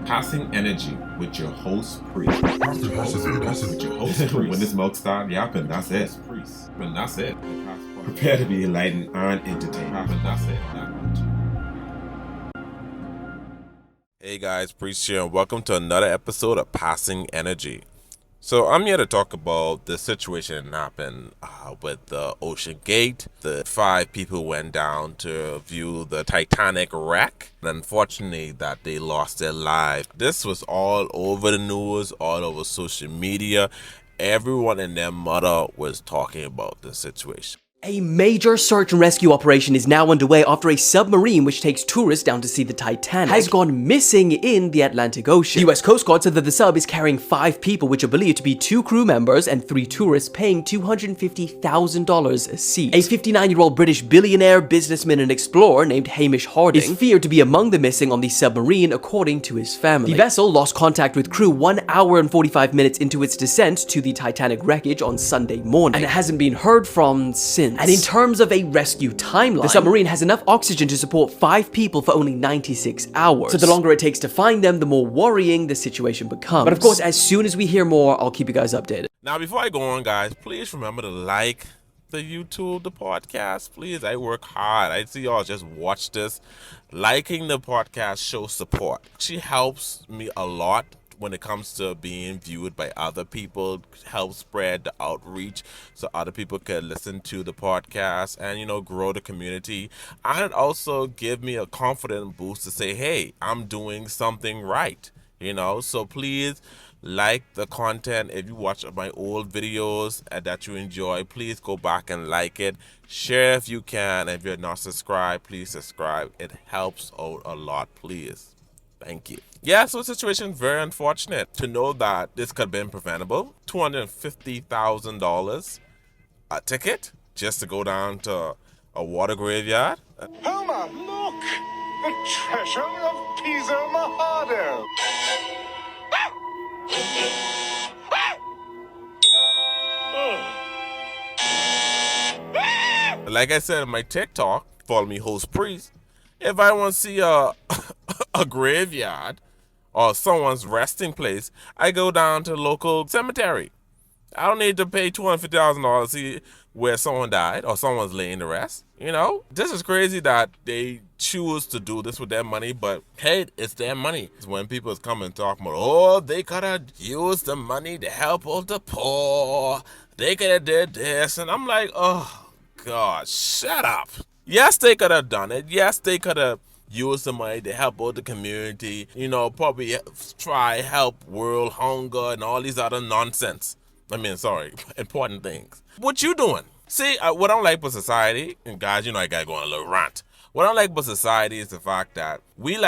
Passing Energy with your host, Priest. With your host, Priest. When the smoke starts yapping, that's it. Priest. And that's it. Prepare to be enlightened and entertained. And that's it. Hey guys, Priest here, and welcome to another episode of Passing Energy. So I'm here to talk about the situation that happened with the oceangate. The 5 people went down to view the Titanic wreck. And unfortunately, that they lost their lives. This was all over the news, all over social media. Everyone and their mother was talking about the situation. A major search and rescue operation is now underway after a submarine which takes tourists down to see the Titanic has gone missing in the Atlantic Ocean. The US Coast Guard said that the sub is carrying 5 people which are believed to be 2 crew members and 3 tourists paying $250,000 a seat. A 59-year-old British billionaire, businessman and explorer named Hamish Harding is feared to be among the missing on the submarine according to his family. The vessel lost contact with crew 1 hour and 45 minutes into its descent to the Titanic wreckage on Sunday morning, and it hasn't been heard from since. And in terms of a rescue timeline, the submarine has enough oxygen to support 5 people for only 96 hours. So the longer it takes to find them, the more worrying the situation becomes. But of course, as soon as we hear more, I'll keep you guys updated. Now, before I go on, guys, please remember to like the podcast. Please, I work hard. I see y'all just watch this. Liking the podcast shows support. She helps me a lot when it comes to being viewed by other people, help spread the outreach so other people can listen to the podcast and, grow the community. And it also give me a confident boost to say, hey, I'm doing something right, So please like the content. If you watch my old videos that you enjoy, please go back and like it. Share if you can. If you're not subscribed, please subscribe. It helps out a lot, please. Thank you. Yeah, so the situation very unfortunate to know that this could have been preventable. $250,000 a ticket just to go down to a water graveyard. Homer, look! The treasure of Pisa Mahado! Like I said in my TikTok, follow me, host Priest. If I want to see a graveyard or someone's resting place, I go down to the local cemetery. I don't need to pay $250,000 to see where someone died or someone's laying to rest. This is crazy that they choose to do this with their money, but hey, it's their money. It's when people come and talk about, they could have used the money to help out the poor. They could have did this. And I'm like, oh, God, shut up. Yes, they could have done it. Yes, they could have used the money to help out the community. Probably try help world hunger and all these other nonsense. Important things. What you doing? See, what I don't like about society, and guys, I gotta go on a little rant. What I don't like about society is the fact that we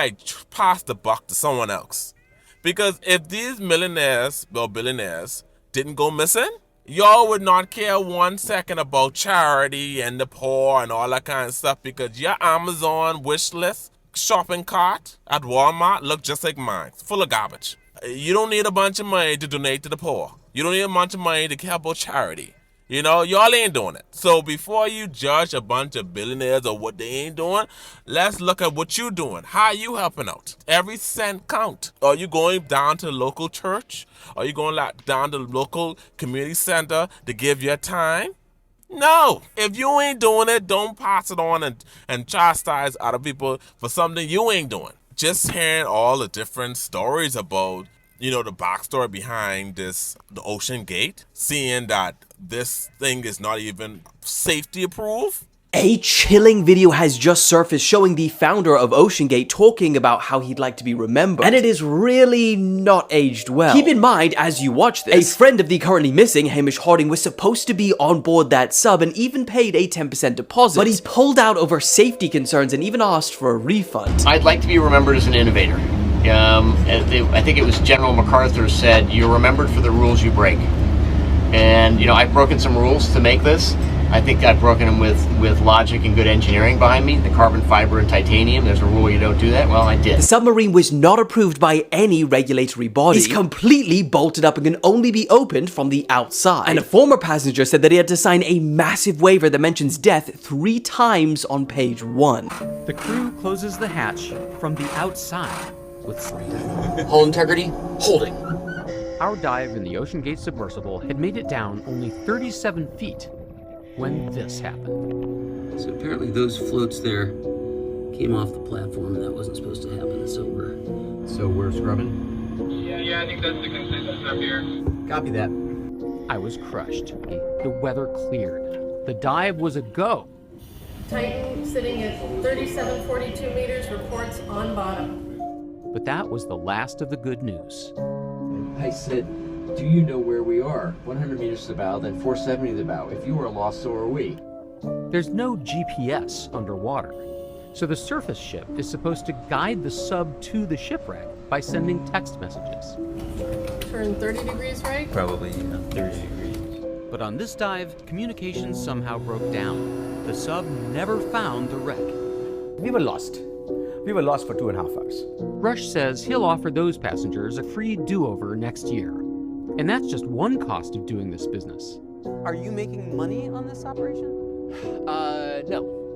pass the buck to someone else. Because if these millionaires or billionaires didn't go missing, y'all would not care 1 second about charity and the poor and all that kind of stuff, because your Amazon wish list shopping cart at Walmart look just like mine. It's full of garbage. You don't need a bunch of money to donate to the poor. You don't need a bunch of money to help out charity. Y'all ain't doing it. So before you judge a bunch of billionaires or what they ain't doing, let's look at what you doing. How you helping out? Every cent count. Are you going down to the local church? Are you going down to the local community center to give your time? No. If you ain't doing it, don't pass it on and chastise other people for something you ain't doing. Just hearing all the different stories about the backstory behind the oceangate, seeing that this thing is not even safety approved. A chilling video has just surfaced showing the founder of OceanGate talking about how he'd like to be remembered, and it is really not aged well. Keep in mind, as you watch this, a friend of the currently missing, Hamish Harding, was supposed to be on board that sub and even paid a 10% deposit, but he pulled out over safety concerns and even asked for a refund. I'd like to be remembered as an innovator. I think it was General MacArthur said, you're remembered for the rules you break. And, I've broken some rules to make this. I think I've broken them with logic and good engineering behind me. The carbon fiber and titanium, there's a rule you don't do that. Well, I did. The submarine was not approved by any regulatory body. It's completely bolted up and can only be opened from the outside. And a former passenger said that he had to sign a massive waiver that mentions death 3 times on page 1. The crew closes the hatch from the outside. with freedom. Hull integrity, holding. Our dive in the OceanGate submersible had made it down only 37 feet when this happened. So apparently those floats there came off the platform, and that wasn't supposed to happen, so we're scrubbing? Yeah, I think that's the consensus up here. Copy that. I was crushed. The weather cleared. The dive was a go. Titan sitting at 3742 meters, reports on bottom. But that was the last of the good news. I said, do you know where we are? 100 meters to the bow, then 470 to the bow. If you are lost, so are we. There's no GPS underwater, so the surface ship is supposed to guide the sub to the shipwreck by sending text messages. Turn 30 degrees right? Probably 30 degrees. But on this dive, communication somehow broke down. The sub never found the wreck. We were lost. We were lost for 2.5 hours. Rush says he'll offer those passengers a free do-over next year. And that's just one cost of doing this business. Are you making money on this operation? No.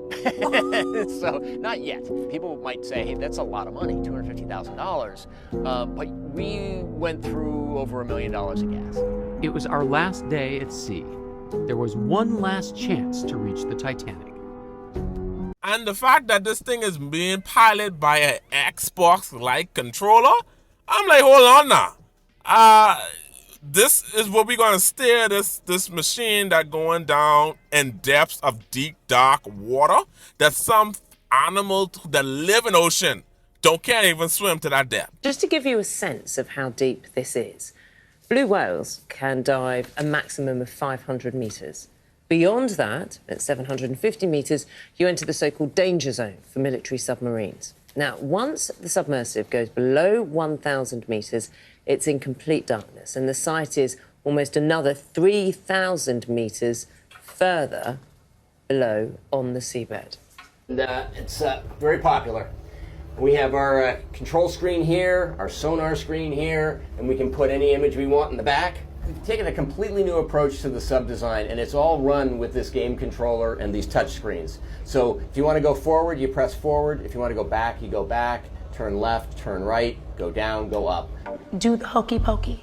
So, not yet. People might say, hey, that's a lot of money, $250,000. But we went through over $1 million of gas. It was our last day at sea. There was one last chance to reach the Titanic. And the fact that this thing is being piloted by an Xbox-like controller, I'm like, hold on now. This is what we're gonna steer this machine that going down in depths of deep dark water that some animals that live in ocean can't even swim to that depth. Just to give you a sense of how deep this is, blue whales can dive a maximum of 500 meters. Beyond that, at 750 meters, you enter the so-called danger zone for military submarines. Now, once the submersive goes below 1,000 meters, it's in complete darkness, and the site is almost another 3,000 meters further below on the seabed. And it's very popular. We have our control screen here, our sonar screen here, and we can put any image we want in the back. We've taken a completely new approach to the sub design, and it's all run with this game controller and these touch screens. So if you want to go forward, you press forward. If you want to go back, you go back. Turn left, turn right, go down, go up. Do the hokey pokey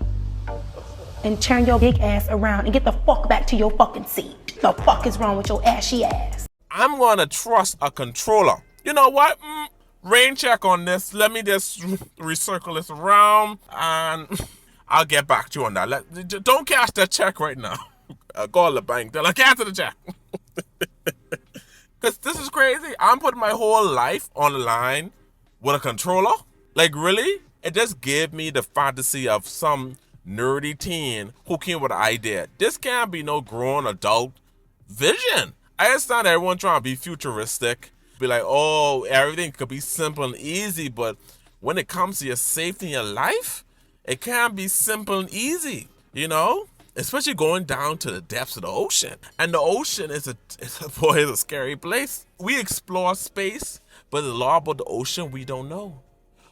and turn your big ass around and get the fuck back to your fucking seat. The fuck is wrong with your ashy ass? I'm gonna trust a controller. You know what? Rain check on this. Let me just recircle this around and I'll get back to you on that. Don't cash that check right now. Call the bank. They'll cancel the check. Because this is crazy. I'm putting my whole life on the line with a controller. Like, really? It just gave me the fantasy of some nerdy teen who came with an idea. This can't be no grown adult vision. I understand everyone trying to be futuristic. Be like, oh, everything could be simple and easy. But when it comes to your safety in your life, it can't be simple and easy, you know? Especially going down to the depths of the ocean. And the ocean is a scary place. We explore space, but the law about the ocean, we don't know.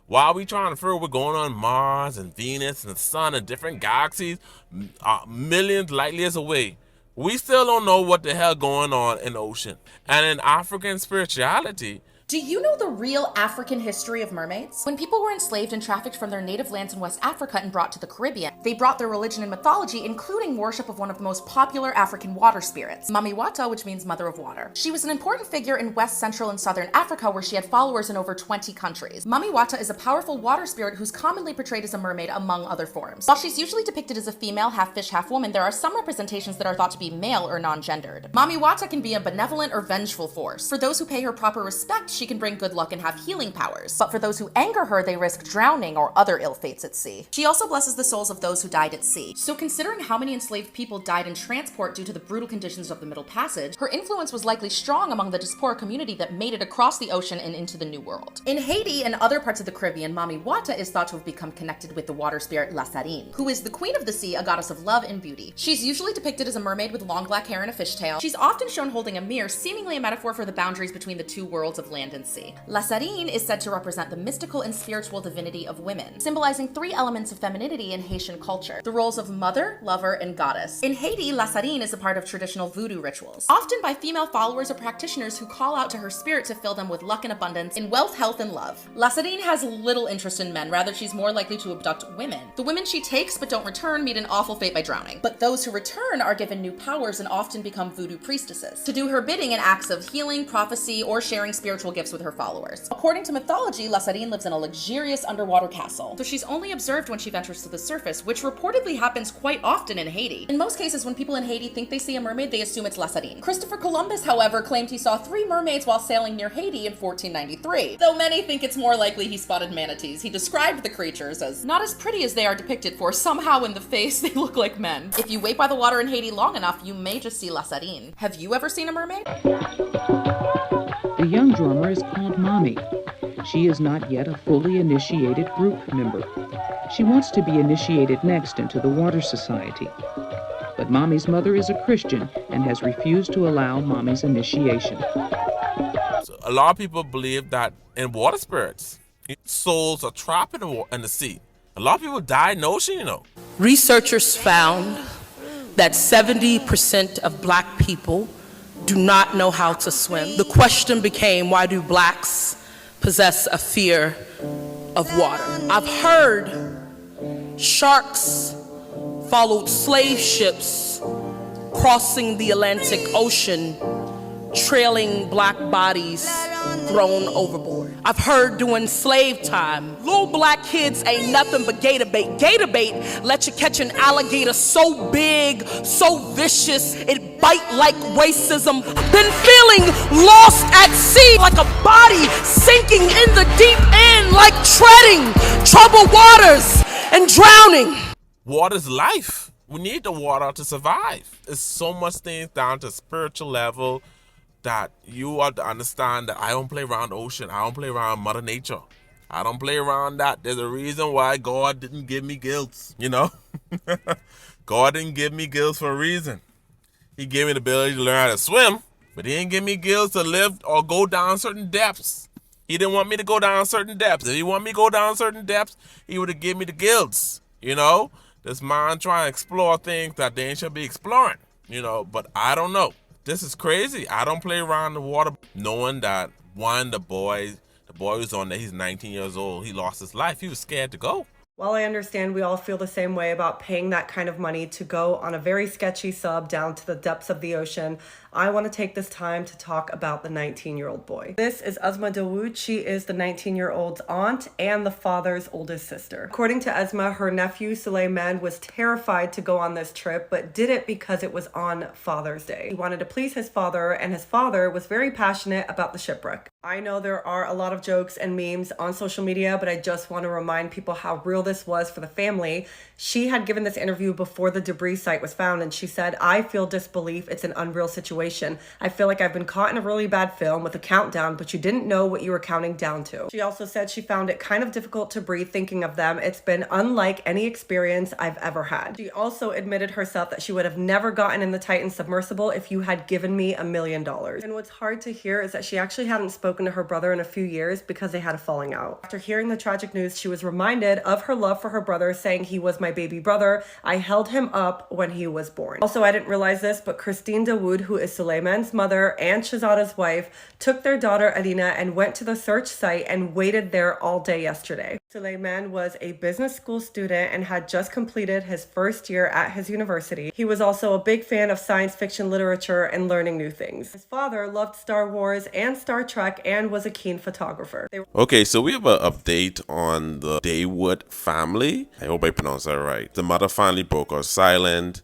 Why are we trying to figure out what's going on Mars and Venus and the sun and different galaxies millions light years away? We still don't know what the hell going on in the ocean. And in African spirituality, do you know the real African history of mermaids? When people were enslaved and trafficked from their native lands in West Africa and brought to the Caribbean, they brought their religion and mythology, including worship of one of the most popular African water spirits, Mami Wata, which means mother of water. She was an important figure in West, Central, and Southern Africa, where she had followers in over 20 countries. Mami Wata is a powerful water spirit who's commonly portrayed as a mermaid, among other forms. While she's usually depicted as a female, half fish, half woman, there are some representations that are thought to be male or non-gendered. Mami Wata can be a benevolent or vengeful force. For those who pay her proper respect, she can bring good luck and have healing powers. But for those who anger her, they risk drowning or other ill fates at sea. She also blesses the souls of those who died at sea. So considering how many enslaved people died in transport due to the brutal conditions of the Middle Passage, her influence was likely strong among the diaspora community that made it across the ocean and into the New World. In Haiti and other parts of the Caribbean, Mami Wata is thought to have become connected with the water spirit La Sarine, who is the queen of the sea, a goddess of love and beauty. She's usually depicted as a mermaid with long black hair and a fishtail. She's often shown holding a mirror, seemingly a metaphor for the boundaries between the two worlds of land land and sea. La Sarine is said to represent the mystical and spiritual divinity of women, symbolizing 3 elements of femininity in Haitian culture: the roles of mother, lover, and goddess. In Haiti, La Sarine is a part of traditional voodoo rituals, often by female followers or practitioners who call out to her spirit to fill them with luck and abundance in wealth, health, and love. La Sarine has little interest in men, rather she's more likely to abduct women. The women she takes but don't return meet an awful fate by drowning. But those who return are given new powers and often become voodoo priestesses, to do her bidding in acts of healing, prophecy, or sharing spiritual gifts with her followers. According to mythology, La Sarine lives in a luxurious underwater castle, so she's only observed when she ventures to the surface, which reportedly happens quite often in Haiti. In most cases, when people in Haiti think they see a mermaid, they assume it's La Sarine. Christopher Columbus, however, claimed he saw 3 mermaids while sailing near Haiti in 1493. Though many think it's more likely he spotted manatees, he described the creatures as not as pretty as they are depicted, for somehow in the face they look like men. If you wait by the water in Haiti long enough, you may just see La Sarine. Have you ever seen a mermaid? The young drummer is called Mommy. She is not yet a fully initiated group member. She wants to be initiated next into the Water Society. But Mommy's mother is a Christian and has refused to allow Mommy's initiation. So a lot of people believe that in water spirits, souls are trapped in the sea. A lot of people die in the ocean, you know. Researchers found that 70% of black people do not know how to swim. The question became, why do blacks possess a fear of water? I've heard sharks followed slave ships crossing the Atlantic Ocean, trailing black bodies thrown overboard. I've heard during slave time, little black kids ain't nothing but gator bait. Gator bait let you catch an alligator so big, so vicious, it bite like racism. Been feeling lost at sea, like a body sinking in the deep end, like treading troubled waters and drowning. Water's life. We need the water to survive. There's so much things down to spiritual level that you ought to understand that I don't play around the ocean. I don't play around Mother Nature. I don't play around that. There's a reason why God didn't give me gills, you know? God didn't give me gills for a reason. He gave me the ability to learn how to swim, but he didn't give me gills to live or go down certain depths. He didn't want me to go down certain depths. If he wanted me to go down certain depths, he would have given me the gills, you know? This mind trying to explore things that they should be exploring, you know? But I don't know. This is crazy. I don't play around the water, knowing that the boy who's on there, he's 19 years old. He lost his life. He was scared to go. While I understand we all feel the same way about paying that kind of money to go on a very sketchy sub down to the depths of the ocean, I want to take this time to talk about the 19-year-old boy. This is Esma Dawood. She is the 19-year-old's aunt and the father's oldest sister. According to Esma, her nephew Suleiman was terrified to go on this trip, but did it because it was on Father's Day. He wanted to please his father, and his father was very passionate about the shipwreck. I know there are a lot of jokes and memes on social media, but I just want to remind people how real this was for the family. She had given this interview before the debris site was found, and she said, "I feel disbelief. It's an unreal situation. I feel like I've been caught in a really bad film with a countdown, but you didn't know what you were counting down to." She also said she found it kind of difficult to breathe thinking of them. It's been unlike any experience I've ever had. She also admitted herself that she would have never gotten in the Titan submersible if you had given me $1 million. And what's hard to hear is that she actually hadn't spoken to her brother in a few years because they had a falling out. After hearing the tragic news, she was reminded of her love for her brother, saying, "He was my baby brother. I held him up when he was born." Also, I didn't realize this, but Christine Dawood, who is Suleiman's mother and Shahzada's wife, took their daughter Alina and went to the search site and waited there all day yesterday. Suleiman was a business school student and had just completed his first year at his university. He was also a big fan of science fiction literature and learning new things. His father loved Star Wars and Star Trek and was a keen photographer. Okay, so we have an update on the Dawood family. I hope I pronounced that right. The mother finally broke her silent,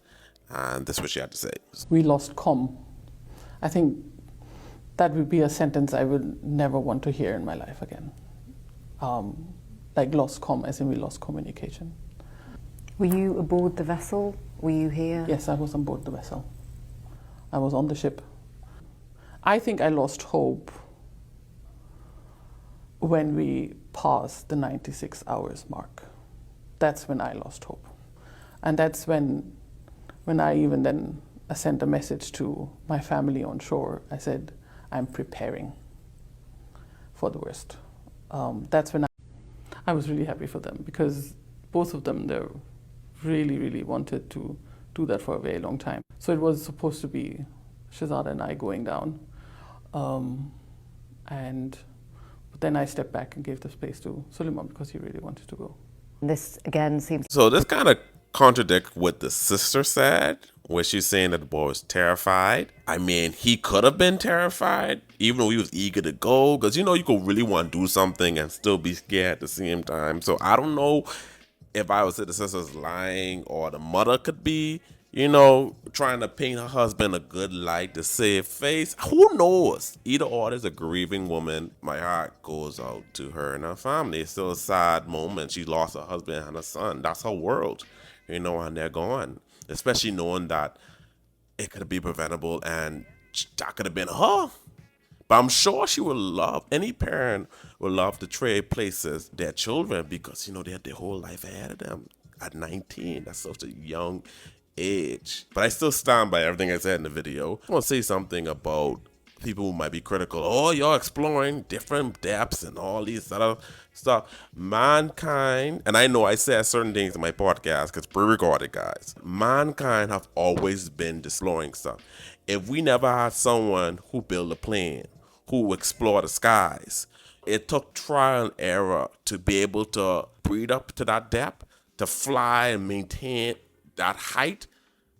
and this is what she had to say. We lost comm. I think that would be a sentence I would never want to hear in my life again. Like lost comm, as in we lost communication. Were you aboard the vessel? Were you here? Yes, I was on board the vessel. I was on the ship. I think I lost hope when we passed the 96 hours mark. That's when I lost hope. And that's when I even then sent a message to my family on shore. I said, I'm preparing. for the worst. That's when I was really happy for them, because both of them, they really, really wanted to do that for a very long time. So it was supposed to be Shahzada and I going down. But then I stepped back and gave the space to Suleiman because he really wanted to go. This again seems... So this kind of contradicts what the sister said, where she's saying that the boy was terrified. I mean, he could have been terrified, even though he was eager to go, because, you could really want to do something and still be scared at the same time. So I don't know if I would say the sister's lying, or the mother could be, trying to paint her husband a good light to save face. Who knows? Either or, there's a grieving woman. My heart goes out to her and her family. It's still a sad moment. She lost her husband and her son. That's her world, and they're gone. Especially knowing that it could be preventable and that could have been her. But I'm sure she would love, any parent would love to trade places their children, because, they had their whole life ahead of them at 19. That's such a young age. But I still stand by everything I said in the video. I want to say something about people who might be critical. Oh, you're exploring different depths and all these other stuff. Mankind, and I know I said certain things in my podcast because pre-recorded, guys. Mankind have always been exploring stuff. If we never had someone who built a plane, who explored the skies, it took trial and error to be able to breathe up to that depth, to fly and maintain that height.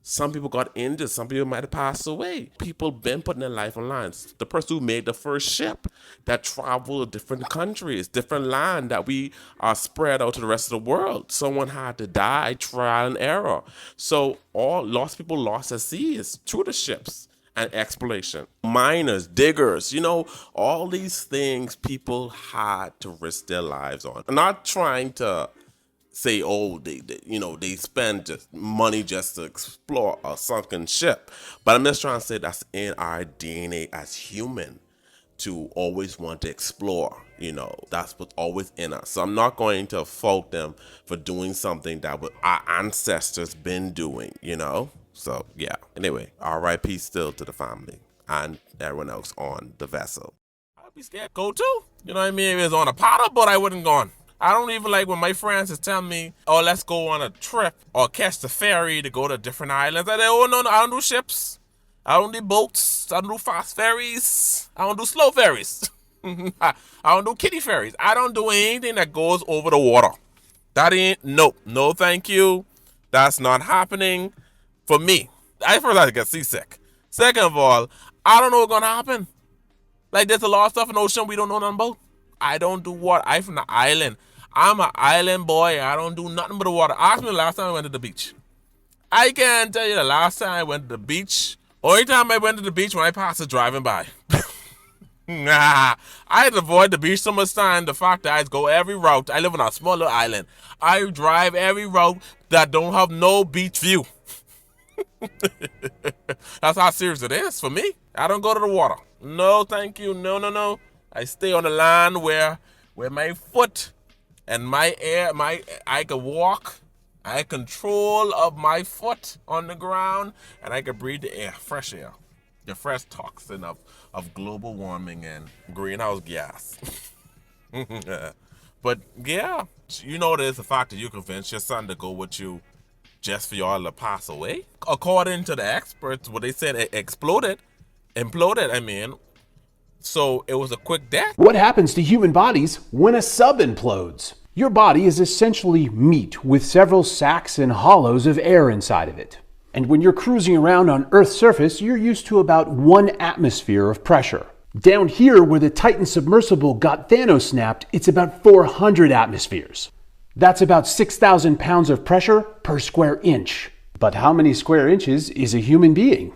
Some people got injured. Some people might have passed away. People been putting their life on line. The person who made the first ship that traveled to different countries, different land that we are spread out to the rest of the world. Someone had to die, trial and error. So lost people lost at sea is through the ships and exploration. Miners, diggers, all these things people had to risk their lives on. I'm not trying to say, they spend just money just to explore a sunken ship. But I'm just trying to say that's in our DNA as human, to always want to explore. That's what's always in us. So I'm not going to fault them for doing something that our ancestors been doing, So, yeah. Anyway, RIP still to the family and everyone else on the vessel. I'd be scared to go too. You know what I mean? If it was on a paddle boat, I wouldn't gone. I don't even like when my friends is telling me, oh, let's go on a trip or catch the ferry to go to different islands. I say, oh, no, I don't do ships. I don't do boats. I don't do fast ferries. I don't do slow ferries. I don't do kiddie ferries. I don't do anything that goes over the water. That ain't, nope. No, thank you. That's not happening for me. I first like to get seasick. Second of all, I don't know what's going to happen. Like, there's a lot of stuff in the ocean we don't know nothing about. I don't do water. I'm from the island. I'm an island boy. I don't do nothing but the water. Ask me the last time I went to the beach. I can't tell you the last time I went to the beach. Only time I went to the beach when I passed it driving by. I had to avoid the beach so much time. The fact that I go every route. I live on a small little island. I drive every route that don't have no beach view. That's how serious it is for me. I don't go to the water. No, thank you. No. I stay on the land where my foot and my air, I can walk. I have control of my foot on the ground, and I can breathe the air, fresh air, the fresh toxin of global warming and greenhouse gas. But yeah, there's the fact that you convince your son to go with you just for y'all to pass away. According to the experts, what they said, it imploded. So it was a quick death. What happens to human bodies when a sub implodes? Your body is essentially meat with several sacs and hollows of air inside of it. And when you're cruising around on Earth's surface, you're used to about 1 atmosphere of pressure. Down here, where the Titan submersible got Thanos snapped, it's about 400 atmospheres. That's about 6,000 pounds of pressure per square inch. But how many square inches is a human being?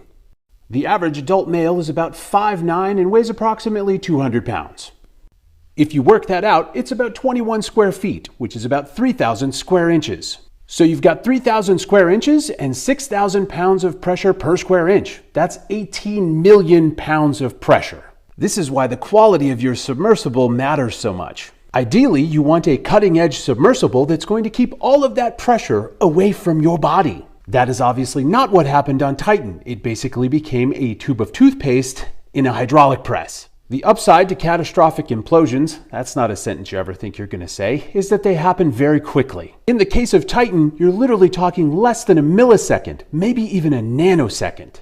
The average adult male is about 5'9" and weighs approximately 200 pounds. If you work that out, it's about 21 square feet, which is about 3,000 square inches. So you've got 3,000 square inches and 6,000 pounds of pressure per square inch. That's 18 million pounds of pressure. This is why the quality of your submersible matters so much. Ideally, you want a cutting-edge submersible that's going to keep all of that pressure away from your body. That is obviously not what happened on Titan. It basically became a tube of toothpaste in a hydraulic press. The upside to catastrophic implosions, that's not a sentence you ever think you're going to say, is that they happen very quickly. In the case of Titan, you're literally talking less than a millisecond, maybe even a nanosecond.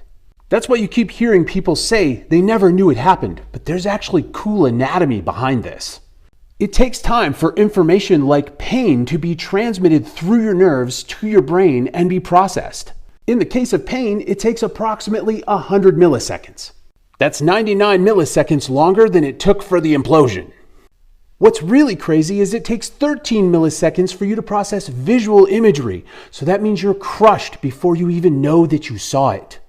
That's why you keep hearing people say they never knew it happened, but there's actually cool anatomy behind this. It takes time for information like pain to be transmitted through your nerves to your brain and be processed. In the case of pain, it takes approximately 100 milliseconds. That's 99 milliseconds longer than it took for the implosion. What's really crazy is it takes 13 milliseconds for you to process visual imagery, so that means you're crushed before you even know that you saw it.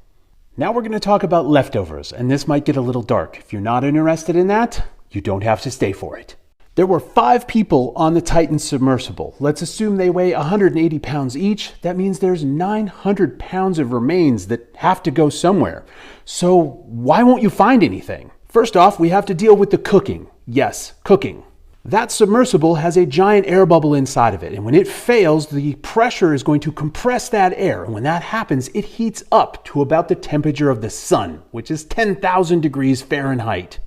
Now we're going to talk about leftovers, and this might get a little dark. If you're not interested in that, you don't have to stay for it. There were 5 people on the Titan submersible. Let's assume they weigh 180 pounds each. That means there's 900 pounds of remains that have to go somewhere. So why won't you find anything? First off, we have to deal with the cooking. Yes, cooking. That submersible has a giant air bubble inside of it, and when it fails, the pressure is going to compress that air, and when that happens, it heats up to about the temperature of the sun, which is 10,000 degrees Fahrenheit.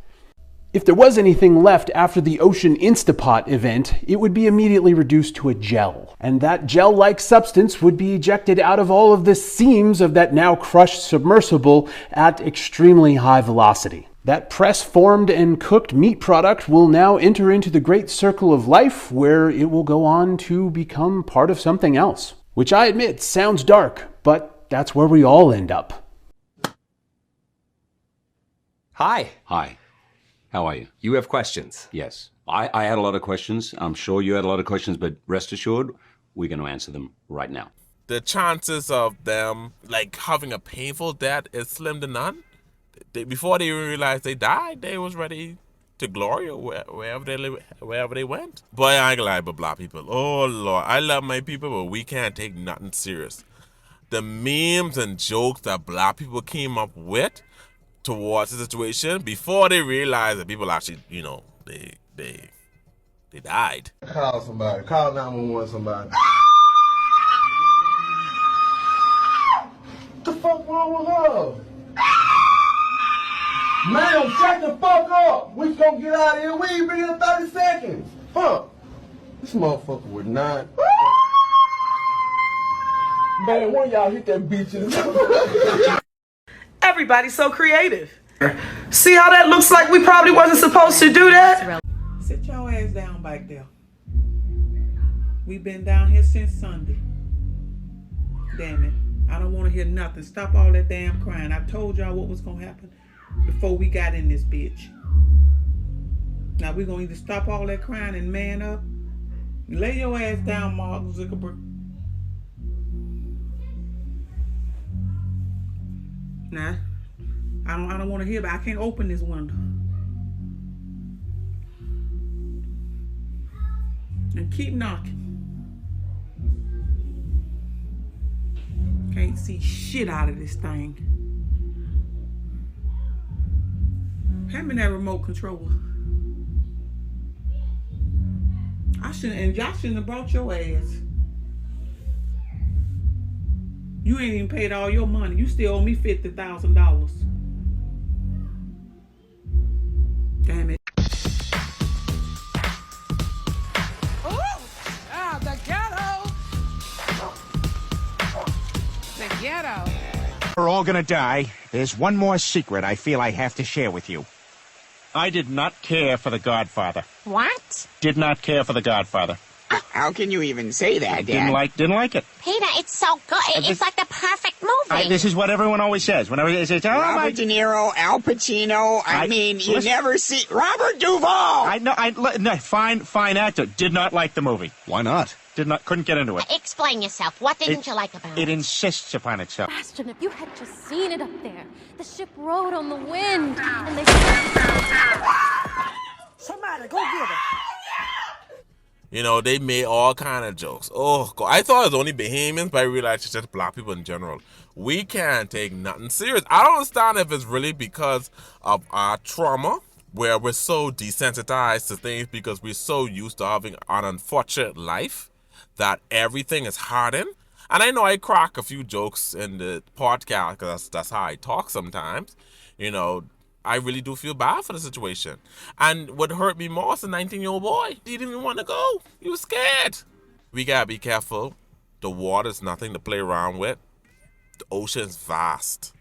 If there was anything left after the Ocean Instapot event, it would be immediately reduced to a gel, and that gel-like substance would be ejected out of all of the seams of that now crushed submersible at extremely high velocity. That press-formed and cooked meat product will now enter into the great circle of life where it will go on to become part of something else. Which I admit sounds dark, but that's where we all end up. Hi. Hi. How are you? You have questions? Yes. I had a lot of questions. I'm sure you had a lot of questions, but rest assured, we're going to answer them right now. The chances of them like having a painful death is slim to none. Before they even realized they died, they was ready to glory wherever they went. Boy, I ain't gonna lie about black people. Oh Lord, I love my people, but we can't take nothing serious. The memes and jokes that black people came up with towards the situation before they realized that people actually, they died. Call somebody. Call 911 somebody. What the fuck wrong with her? Man, shut the fuck up! We gonna get out of here. We ain't been here 30 seconds. Huh? This motherfucker would not. Man, one of y'all hit that bitch. Everybody's so creative. See how that looks like we probably wasn't supposed to do that? Sit your ass down back there. We've been down here since Sunday. Damn it. I don't want to hear nothing. Stop all that damn crying. I told y'all what was going to happen before we got in this bitch. Now we're going to either stop all that crying and man up. Lay your ass down, Mark Zuckerberg. Nah, I don't want to hear, but I can't open this window. And keep knocking. Can't see shit out of this thing. Hand me that remote controller. Y'all shouldn't have brought your ass. You ain't even paid all your money. You still owe me $50,000. Damn it. The ghetto! The ghetto. We're all gonna die. There's one more secret I feel I have to share with you. I did not care for The Godfather. What? Did not care for The Godfather. How can you even say that, Dad? Didn't like it. Peter, it's so good. It's like the perfect movie. This is what everyone always says. Whenever they say, Robert De Niro, Al Pacino. I mean, you never see Robert Duvall. No, fine actor. Did not like the movie. Why not? Couldn't get into it. Explain yourself. What didn't you like about it? It insists upon itself. Bastion, if you had just seen it up there. The ship rode on the wind, and they... Somebody, go get her. They made all kind of jokes. Oh, God. I thought it was only Bahamians, but I realized it's just black people in general. We can't take nothing serious. I don't understand if it's really because of our trauma, where we're so desensitized to things because we're so used to having an unfortunate life that everything is hardened. And I know I crack a few jokes in the podcast because that's how I talk sometimes. I really do feel bad for the situation. And what hurt me more is the 19-year-old boy. He didn't even want to go. He was scared. We gotta be careful. The water is nothing to play around with. The ocean is vast.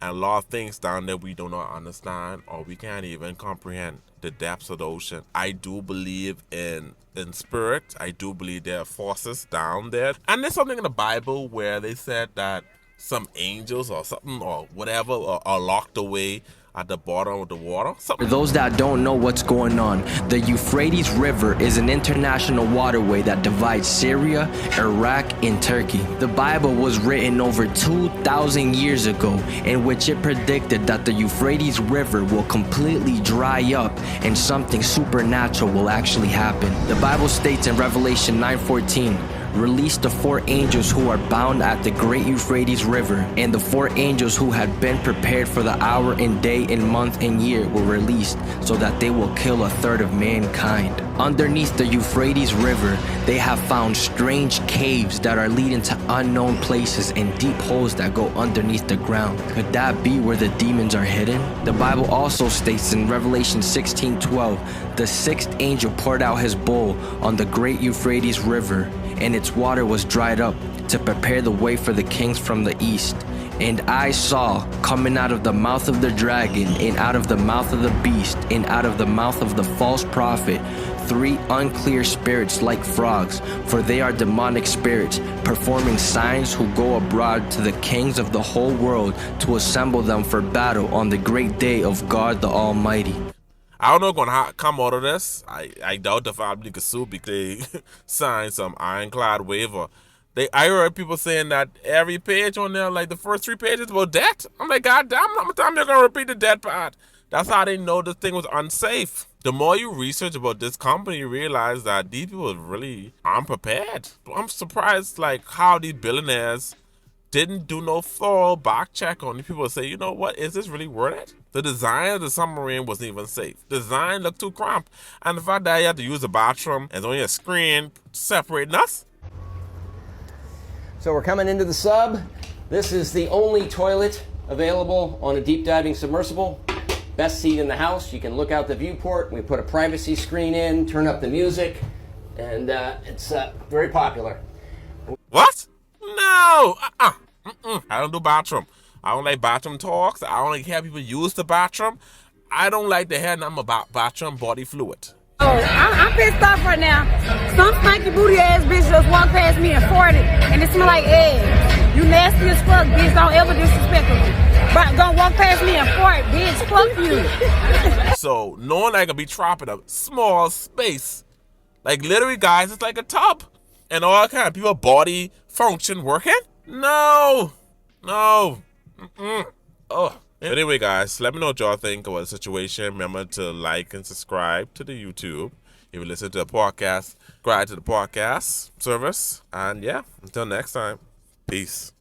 And a lot of things down there we do not understand, or we can't even comprehend the depths of the ocean. I do believe in spirit. I do believe there are forces down there. And there's something in the Bible where they said that some angels or something or whatever are locked away at the bottom of the water. For those that don't know what's going on, the Euphrates River is an international waterway that divides Syria, Iraq, and Turkey. The Bible was written over 2,000 years ago, in which it predicted that the Euphrates River will completely dry up and something supernatural will actually happen. The Bible states in Revelation 9:14, release the 4 angels who are bound at the great Euphrates River, and the 4 angels who had been prepared for the hour and day and month and year were released, so that they will kill 1/3 of mankind. Underneath the Euphrates River, they have found strange caves that are leading to unknown places and deep holes that go underneath the ground. Could that be where the demons are hidden? The Bible also states in Revelation 16:12, the 6th angel poured out his bowl on the great Euphrates River, and its water was dried up to prepare the way for the kings from the east. And I saw coming out of the mouth of the dragon, and out of the mouth of the beast, and out of the mouth of the false prophet, 3 unclear spirits like frogs, for they are demonic spirits, performing signs, who go abroad to the kings of the whole world to assemble them for battle on the great day of God the Almighty. I don't know what's going to come out of this. I doubt the family could sue because they signed some ironclad waiver. I heard people saying that every page on there, like the first 3 pages about debt. I'm like, God damn, how much time they're going to repeat the debt part? That's how they know this thing was unsafe. The more you research about this company, you realize that these people really aren't prepared. I'm surprised like how these billionaires didn't do no thorough back check on these people to say, you know what, is this really worth it? The design of the submarine wasn't even safe. The design looked too cramped. And the fact that you had to use a bathroom and there's only a screen separating us. So we're coming into the sub. This is the only toilet available on a deep diving submersible. Best seat in the house. You can look out the viewport. We put a privacy screen in, turn up the music, and it's very popular. What? No! I don't do bathroom. I don't like bathroom talks. I don't like hear people use the bathroom. I don't like to hear nothing about bathroom body fluid. Oh, I'm pissed off right now. Some stanky booty ass bitch just walked past me and farted, and it smell like eggs. You nasty as fuck, bitch. Don't ever disrespect me. But don't walk past me and fart, bitch. Fuck you. So, knowing I can be trapped in a small space, like literally, guys, it's like a tub, and all kind of people body function working. No. Oh. Anyway, guys, let me know what y'all think about the situation. Remember to like and subscribe to the YouTube. If you listen to the podcast, subscribe to the podcast service. And yeah, until next time, peace.